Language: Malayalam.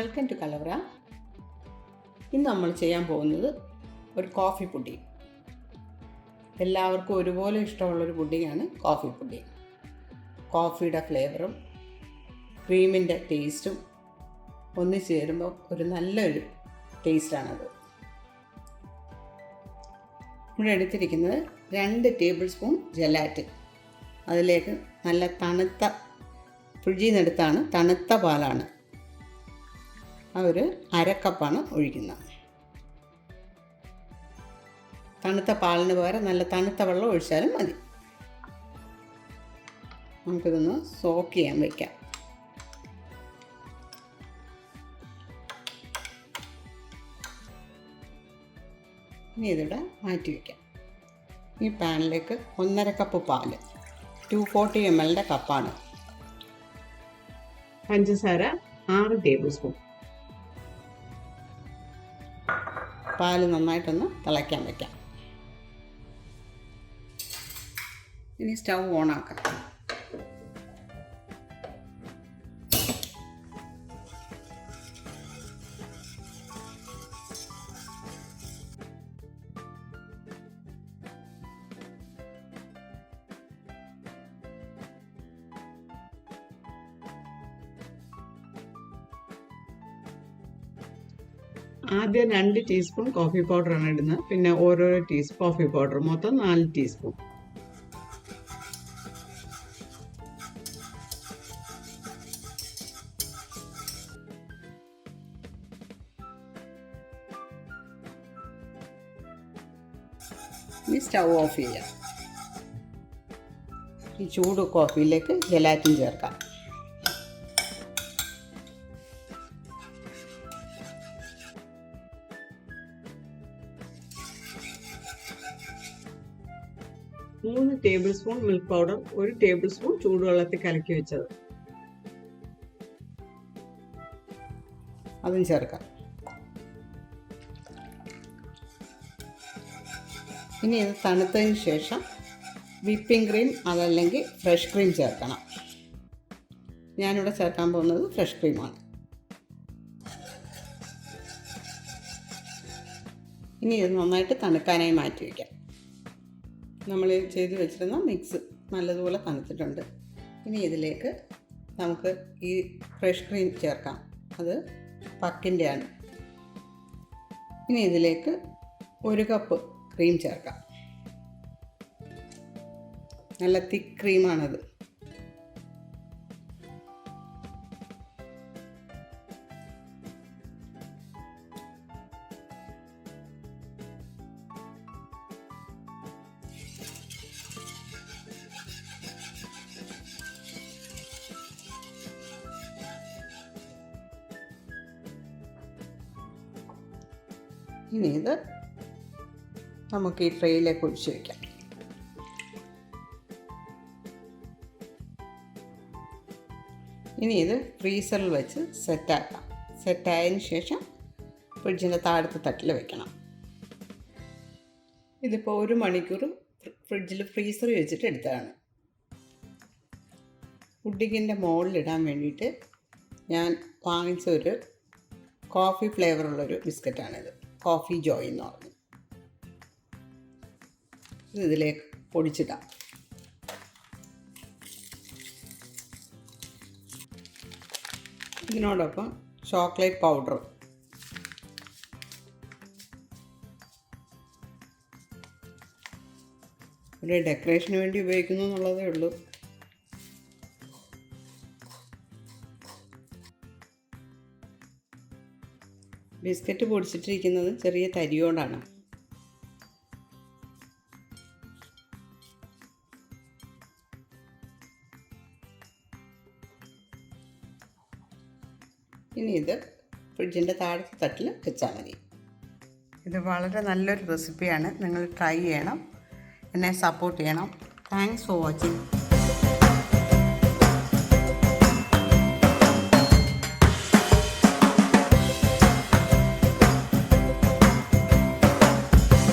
വെൽക്കം ടു കലവറ. ഇന്ന് നമ്മൾ ചെയ്യാൻ പോകുന്നത് ഒരു കോഫി പുഡിംഗ്. എല്ലാവർക്കും ഒരുപോലെ ഇഷ്ടമുള്ളൊരു പുഡിങ്ങാണ് കോഫി പുഡിംഗ്. കോഫിയുടെ ഫ്ലേവറും ക്രീമിൻ്റെ ടേസ്റ്റും ഒന്നിച്ച് ചേരുമ്പോൾ ഒരു നല്ലൊരു ടേസ്റ്റാണത്. ഇവിടെ എടുത്തിരിക്കുന്നത് 2 ടേബിൾ സ്പൂൺ ജലാറ്റിൻ. അതിലേക്ക് നല്ല തണുത്ത ഫ്രിഡ്ജിൽ നിന്ന് എടുത്താണ് തണുത്ത പാലാണ്. ഒരു 1/2 കപ്പാണ് ഒഴിക്കുന്നത്. തണുത്ത പാലിന് പകരം നല്ല തണുത്ത വെള്ളം ഒഴിച്ചാലും മതി. നമുക്കിതൊന്ന് സോക്ക് ചെയ്യാൻ വയ്ക്കാം. ഇനി ഇതിവിടെ മാറ്റി വയ്ക്കാം. ഈ പാനിലേക്ക് 1/2 കപ്പ് പാല്, 240 ml കപ്പാണ്. പഞ്ചസാര 6 ടേബിൾ സ്പൂൺ. പാല് നന്നായിട്ടൊന്ന് തിളയ്ക്കാൻ വയ്ക്കാം. ഇനി സ്റ്റൗ ഓണാക്കാം. ആദ്യം 2 ടീസ്പൂൺ കോഫി പൗഡറാണ് ഇടുന്നത്. പിന്നെ ഓരോരോ ടീസ്പൂൺ കോഫി പൗഡർ, മൊത്തം 4 ടീസ്പൂൺ. ഇനി സ്റ്റൗ ഓഫ് ചെയ്യാം. ഈ ചൂട് കോഫിയിലേക്ക് ജലാറ്റിൻ ചേർക്കാം. മൂന്ന് table spoon milk powder, 1 table spoon ചൂടുവെള്ളത്തിൽ കലക്കി വെച്ചത്, അതും ചേർക്കാം. ഇനി ഇത് തണുത്തതിന് ശേഷം വിപ്പിംഗ് ക്രീം അതല്ലെങ്കിൽ ഫ്രഷ് ക്രീം ചേർക്കണം. ഞാനിവിടെ ചേർക്കാൻ പോകുന്നത് ഫ്രഷ് ക്രീമാണ്. ഇനി ഇത് നന്നായിട്ട് തണുക്കാനായി മാറ്റി വയ്ക്കാം. നമ്മൾ ചെയ്ത് വെച്ചിരുന്ന മിക്സ് നല്ലതുപോലെ തണുത്തിട്ടുണ്ട്. ഇനി ഇതിലേക്ക് നമുക്ക് ഈ ഫ്രഷ് ക്രീം ചേർക്കാം. അത് പക്കിൻ്റെയാണ്. ഇനി ഇതിലേക്ക് 1 കപ്പ് ക്രീം ചേർക്കാം. നല്ല തിക്ക് ക്രീമാണത്. ഇനി ഇത് നമുക്ക് ഈ ട്രേയിലേക്ക് ഒഴിച്ച് വയ്ക്കാം. ഇനി ഇത് ഫ്രീസറിൽ വെച്ച് സെറ്റാക്കാം. സെറ്റായതിന് ശേഷം ഫ്രിഡ്ജിൻ്റെ താഴത്തെ തട്ടിൽ വെക്കണം. ഇതിപ്പോൾ 1 മണിക്കൂർ ഫ്രിഡ്ജിൽ ഫ്രീസറിൽ വെച്ചിട്ട് എടുത്തതാണ്. പുഡിങ്ങിൻ്റെ മുകളിലിടാൻ വേണ്ടിയിട്ട് ഞാൻ വാങ്ങിച്ച ഒരു കോഫി ഫ്ലേവറുള്ളൊരു ബിസ്ക്കറ്റാണിത്. കോഫി ജോയ് എന്ന് പറഞ്ഞു. ഇതിലേക്ക് പൊടിച്ചിടാം. ഇതിനോടൊപ്പം ചോക്ലേറ്റ് പൗഡർ, ഒരു ഡെക്കറേഷന് വേണ്ടി ഉപയോഗിക്കുന്നു എന്നുള്ളതേ ഉള്ളൂ. ബിസ്ക്കറ്റ് പൊടിച്ചിട്ടിരിക്കുന്നത് ചെറിയ തരിയോണ്ടാണ്. ഇനി ഇത് ഫ്രിഡ്ജിൻ്റെ താഴത്തെ തട്ടിൽ വെച്ചാൽ മതി. ഇത് വളരെ നല്ലൊരു റെസിപ്പിയാണ്. നിങ്ങൾ ട്രൈ ചെയ്യണം, എന്നെ സപ്പോർട്ട് ചെയ്യണം. Thanks for watching.